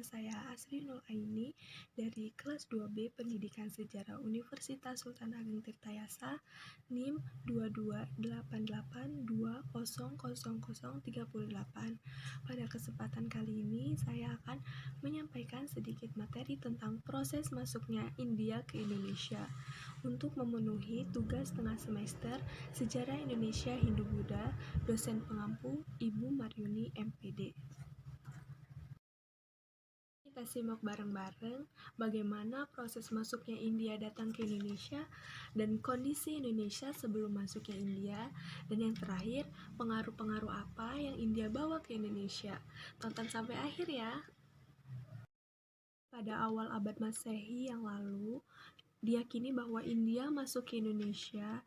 saya Asri Nur Aini dari kelas 2B Pendidikan Sejarah Universitas Sultan Ageng Tirtayasa, NIM 2288200038. Pada kesempatan kali ini saya akan menyampaikan sedikit materi tentang proses masuknya India ke Indonesia. Untuk memenuhi tugas tengah semester Sejarah Indonesia Hindu-Buddha, dosen pengampu Ibu Maryuni MPD. Kita simak bareng-bareng bagaimana proses masuknya India datang ke Indonesia dan kondisi Indonesia sebelum masuknya India, dan yang terakhir, pengaruh-pengaruh apa yang India bawa ke Indonesia. Tonton sampai akhir ya. Pada awal abad Masehi yang lalu, diyakini bahwa India masuk ke Indonesia.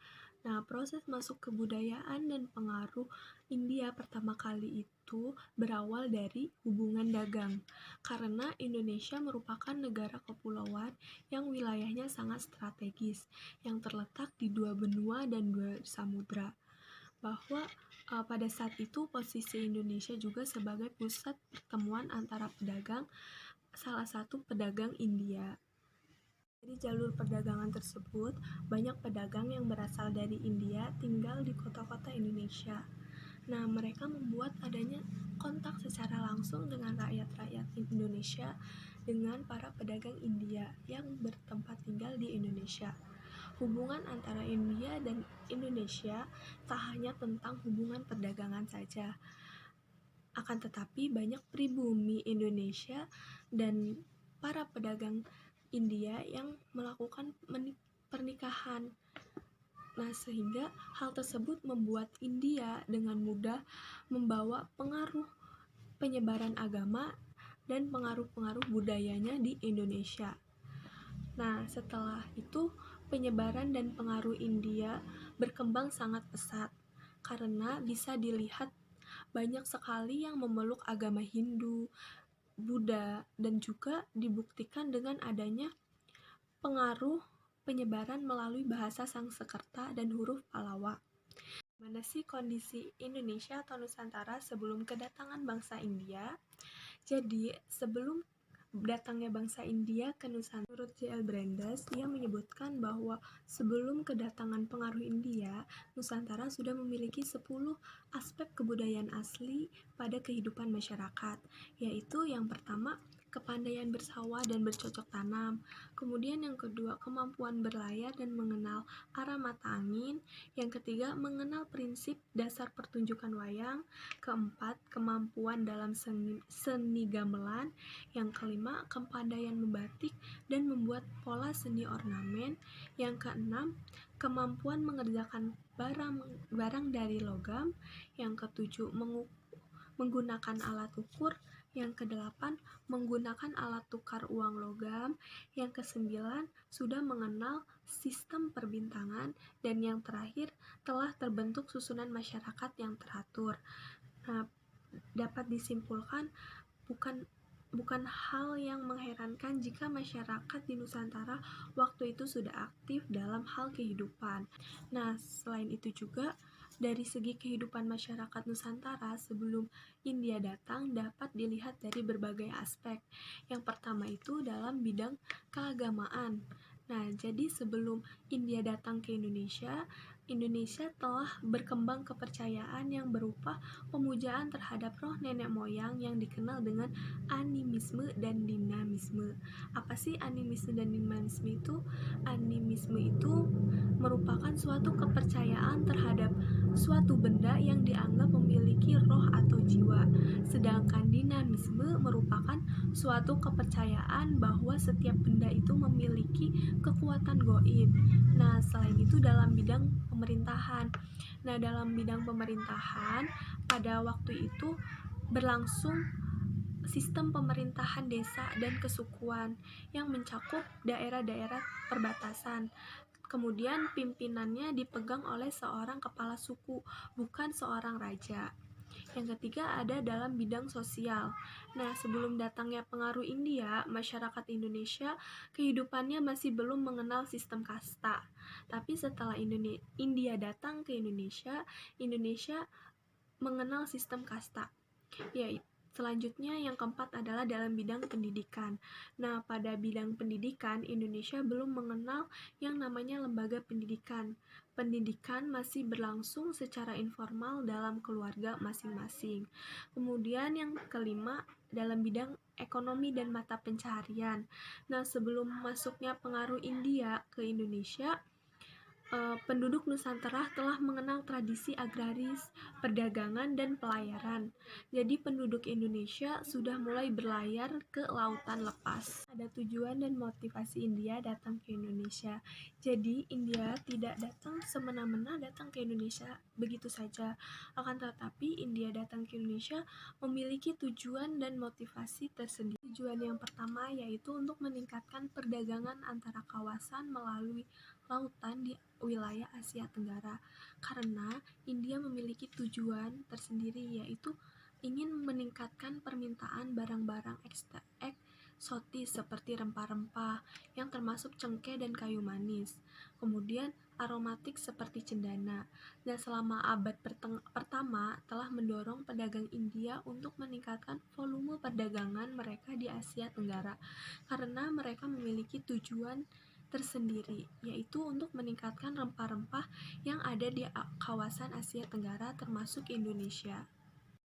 Nah, proses masuk kebudayaan dan pengaruh India pertama kali itu berawal dari hubungan dagang, karena Indonesia merupakan negara kepulauan yang wilayahnya sangat strategis, yang terletak di dua benua dan dua samudra. Bahwa pada saat itu posisi Indonesia juga sebagai pusat pertemuan antara pedagang, salah satu pedagang India. Di jalur perdagangan tersebut, banyak pedagang yang berasal dari India tinggal di kota-kota Indonesia. Nah, mereka membuat adanya kontak secara langsung dengan rakyat-rakyat Indonesia dengan para pedagang India yang bertempat tinggal di Indonesia. Hubungan antara India dan Indonesia tak hanya tentang hubungan perdagangan saja, akan tetapi banyak pribumi Indonesia dan para pedagang India yang melakukan pernikahan. Nah, sehingga hal tersebut membuat India dengan mudah membawa pengaruh penyebaran agama dan pengaruh-pengaruh budayanya di Indonesia. Nah, setelah itu penyebaran dan pengaruh India berkembang sangat pesat karena bisa dilihat banyak sekali yang memeluk agama Hindu, Buddha, dan juga dibuktikan dengan adanya pengaruh penyebaran melalui bahasa Sanskerta dan huruf Pallawa. Mana sih kondisi Indonesia atau Nusantara sebelum kedatangan bangsa India? Jadi, sebelum datangnya bangsa India ke Nusantara, menurut J.L. Brandes, dia menyebutkan bahwa sebelum kedatangan pengaruh India, Nusantara sudah memiliki 10 aspek kebudayaan asli pada kehidupan masyarakat, yaitu yang pertama, kepandaian bersawah dan bercocok tanam. Kemudian yang kedua, kemampuan berlayar dan mengenal arah mata angin. Yang ketiga, mengenal prinsip dasar pertunjukan wayang. Keempat, kemampuan dalam seni gamelan. Yang kelima, kepandaian membatik dan membuat pola seni ornamen. Yang keenam, kemampuan mengerjakan barang dari logam. Yang ketujuh, menggunakan alat ukur. Yang kedelapan, menggunakan alat tukar uang logam. Yang kesembilan, sudah mengenal sistem perbintangan. Dan yang terakhir, telah terbentuk susunan masyarakat yang teratur. Nah, dapat disimpulkan bukan hal yang mengherankan jika masyarakat di Nusantara waktu itu sudah aktif dalam hal kehidupan. Nah, selain itu juga dari segi kehidupan masyarakat Nusantara sebelum India datang dapat dilihat dari berbagai aspek. Yang pertama itu dalam bidang keagamaan. Nah, jadi sebelum India datang ke Indonesia telah berkembang kepercayaan yang berupa pemujaan terhadap roh nenek moyang yang dikenal dengan animisme dan dinamisme. Apa sih animisme dan dinamisme itu? Animisme itu merupakan suatu kepercayaan terhadap suatu benda yang dianggap memiliki roh atau jiwa. Sedangkan dinamisme merupakan suatu kepercayaan bahwa setiap benda itu memiliki kekuatan gaib. Nah, selain itu dalam bidang pemerintahan. Nah, dalam bidang pemerintahan pada waktu itu berlangsung sistem pemerintahan desa dan kesukuan yang mencakup daerah-daerah perbatasan. Kemudian pimpinannya dipegang oleh seorang kepala suku, bukan seorang raja. Yang ketiga ada dalam bidang sosial. Nah, sebelum datangnya pengaruh India, masyarakat Indonesia kehidupannya masih belum mengenal sistem kasta. Tapi setelah India datang ke Indonesia mengenal sistem kasta. Selanjutnya yang keempat adalah dalam bidang pendidikan. Nah, pada bidang pendidikan, Indonesia belum mengenal yang namanya lembaga pendidikan. Pendidikan masih berlangsung secara informal dalam keluarga masing-masing. Kemudian yang kelima, dalam bidang ekonomi dan mata pencaharian. Nah, sebelum masuknya pengaruh India ke Indonesia, penduduk Nusantara telah mengenal tradisi agraris, perdagangan, dan pelayaran. Jadi penduduk Indonesia sudah mulai berlayar ke lautan lepas. Ada tujuan dan motivasi India datang ke Indonesia. Jadi India tidak datang semena-mena datang ke Indonesia begitu saja. Akan tetapi India datang ke Indonesia memiliki tujuan dan motivasi tersendiri. Tujuan yang pertama yaitu untuk meningkatkan perdagangan antara kawasan melalui lautan di wilayah Asia Tenggara, karena India memiliki tujuan tersendiri yaitu ingin meningkatkan permintaan barang-barang eksotis seperti rempah-rempah yang termasuk cengkeh dan kayu manis, kemudian aromatik seperti cendana. Dan selama abad pertama telah mendorong pedagang India untuk meningkatkan volume perdagangan mereka di Asia Tenggara, karena mereka memiliki tujuan tersendiri, yaitu untuk meningkatkan rempah-rempah yang ada di kawasan Asia Tenggara termasuk Indonesia.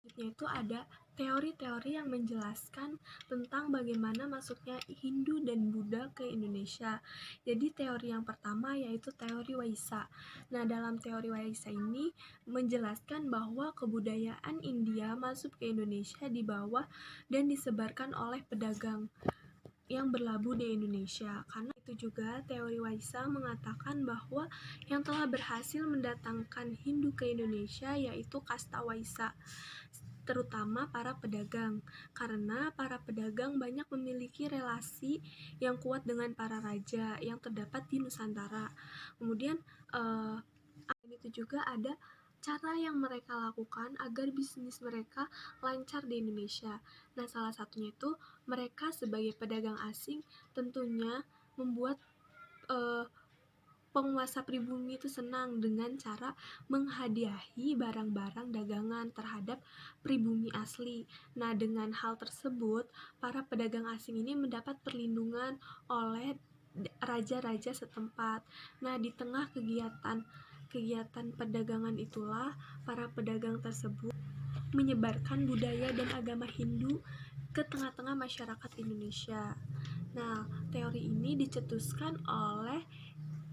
Selanjutnya itu ada teori-teori yang menjelaskan tentang bagaimana masuknya Hindu dan Buddha ke Indonesia. Jadi teori yang pertama yaitu teori Waisa. Nah, dalam teori Waisa ini menjelaskan bahwa kebudayaan India masuk ke Indonesia dibawa dan disebarkan oleh pedagang yang berlabuh di Indonesia. Karena itu juga teori Waisa mengatakan bahwa yang telah berhasil mendatangkan Hindu ke Indonesia yaitu kasta Waisa, terutama para pedagang, karena para pedagang banyak memiliki relasi yang kuat dengan para raja yang terdapat di Nusantara. Kemudian itu juga ada cara yang mereka lakukan agar bisnis mereka lancar di Indonesia. Nah, salah satunya itu mereka sebagai pedagang asing tentunya membuat penguasa pribumi itu senang dengan cara menghadiahi barang-barang dagangan terhadap pribumi asli. Nah, dengan hal tersebut, para pedagang asing ini mendapat perlindungan oleh raja-raja setempat. Nah, di tengah kegiatan perdagangan itulah para pedagang tersebut menyebarkan budaya dan agama Hindu ke tengah-tengah masyarakat Indonesia. Nah, teori ini dicetuskan oleh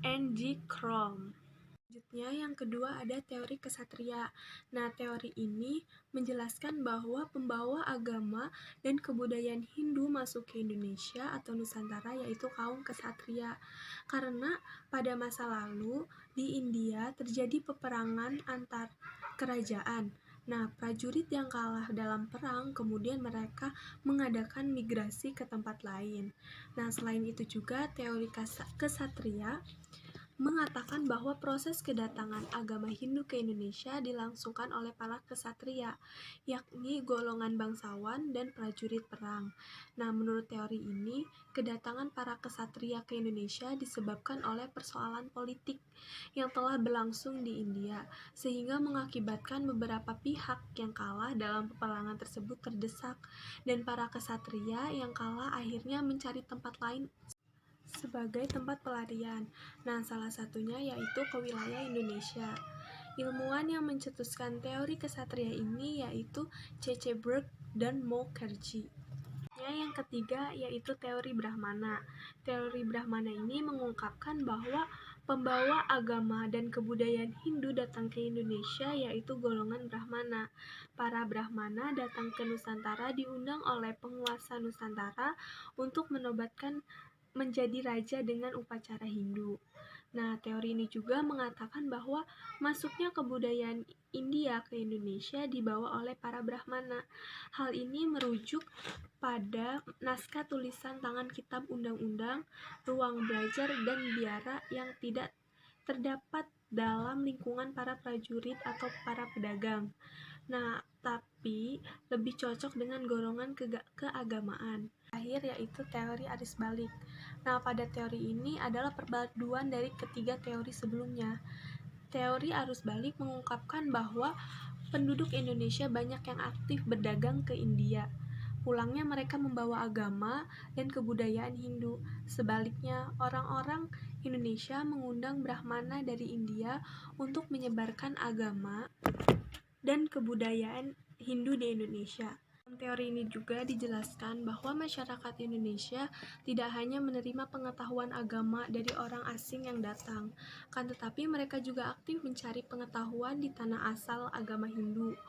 N.G. Krom. Selanjutnya yang kedua ada teori kesatria. Nah, teori ini menjelaskan bahwa pembawa agama dan kebudayaan Hindu masuk ke Indonesia atau Nusantara yaitu kaum kesatria. Karena pada masa lalu di India terjadi peperangan antar kerajaan. Nah, prajurit yang kalah dalam perang kemudian mereka mengadakan migrasi ke tempat lain. Nah, selain itu juga teori kesatria mengatakan bahwa proses kedatangan agama Hindu ke Indonesia dilangsungkan oleh para kesatria, yakni golongan bangsawan dan prajurit perang. Nah, menurut teori ini, kedatangan para kesatria ke Indonesia disebabkan oleh persoalan politik yang telah berlangsung di India, sehingga mengakibatkan beberapa pihak yang kalah dalam peperangan tersebut terdesak, dan para kesatria yang kalah akhirnya mencari tempat lain sebagai tempat pelarian. Nah, salah satunya yaitu ke wilayah Indonesia. Ilmuwan yang mencetuskan teori kesatria ini yaitu C.C. Burke dan Mukherjee. Yang ketiga yaitu teori Brahmana. Teori Brahmana ini mengungkapkan bahwa pembawa agama dan kebudayaan Hindu datang ke Indonesia yaitu golongan Brahmana. Para Brahmana datang ke Nusantara diundang oleh penguasa Nusantara untuk menobatkan menjadi raja dengan upacara Hindu. Nah, teori ini juga mengatakan bahwa masuknya kebudayaan India ke Indonesia dibawa oleh para Brahmana. Hal ini merujuk pada naskah tulisan tangan kitab undang-undang, ruang belajar, dan biara yang tidak terdapat dalam lingkungan para prajurit atau para pedagang. Nah, tapi lebih cocok dengan golongan keagamaan. Terakhir yaitu teori arus balik. Nah, pada teori ini adalah perpaduan dari ketiga teori sebelumnya. Teori arus balik mengungkapkan bahwa penduduk Indonesia banyak yang aktif berdagang ke India. Pulangnya mereka membawa agama dan kebudayaan Hindu. Sebaliknya, orang-orang Indonesia mengundang Brahmana dari India untuk menyebarkan agama dan kebudayaan Hindu di Indonesia. Dalam teori ini juga dijelaskan bahwa masyarakat Indonesia tidak hanya menerima pengetahuan agama dari orang asing yang datang, kan tetapi mereka juga aktif mencari pengetahuan di tanah asal agama Hindu.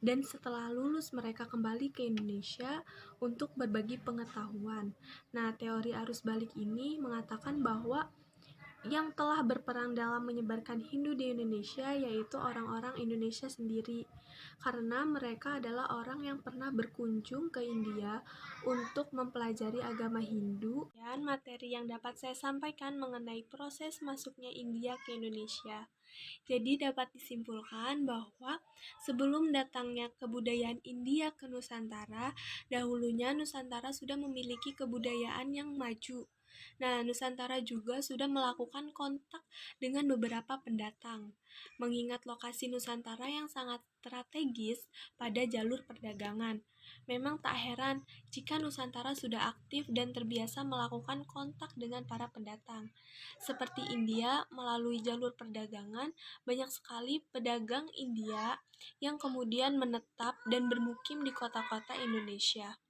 Dan setelah lulus mereka kembali ke Indonesia untuk berbagi pengetahuan. Nah, teori arus balik ini mengatakan bahwa yang telah berperan dalam menyebarkan Hindu di Indonesia yaitu orang-orang Indonesia sendiri, karena mereka adalah orang yang pernah berkunjung ke India untuk mempelajari agama Hindu. Dan materi yang dapat saya sampaikan mengenai proses masuknya India ke Indonesia. Jadi dapat disimpulkan bahwa sebelum datangnya kebudayaan India ke Nusantara, dahulunya Nusantara sudah memiliki kebudayaan yang maju. Nah, Nusantara juga sudah melakukan kontak dengan beberapa pendatang, mengingat lokasi Nusantara yang sangat strategis pada jalur perdagangan. Memang tak heran jika Nusantara sudah aktif dan terbiasa melakukan kontak dengan para pendatang. Seperti India, melalui jalur perdagangan, banyak sekali pedagang India yang kemudian menetap dan bermukim di kota-kota Indonesia.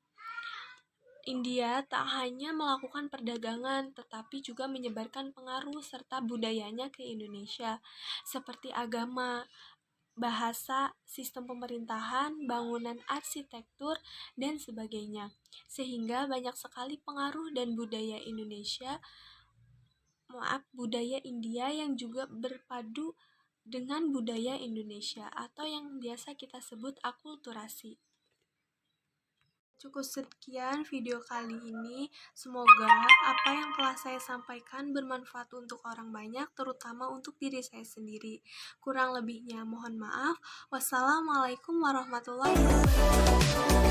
India tak hanya melakukan perdagangan, tetapi juga menyebarkan pengaruh serta budayanya ke Indonesia, seperti agama, bahasa, sistem pemerintahan, bangunan arsitektur, dan sebagainya. Sehingga banyak sekali pengaruh dan budaya budaya India yang juga berpadu dengan budaya Indonesia atau yang biasa kita sebut akulturasi. Cukup sekian video kali ini. Semoga apa yang telah saya sampaikan bermanfaat untuk orang banyak, terutama untuk diri saya sendiri. Kurang lebihnya mohon maaf. Wassalamualaikum warahmatullahi wabarakatuh.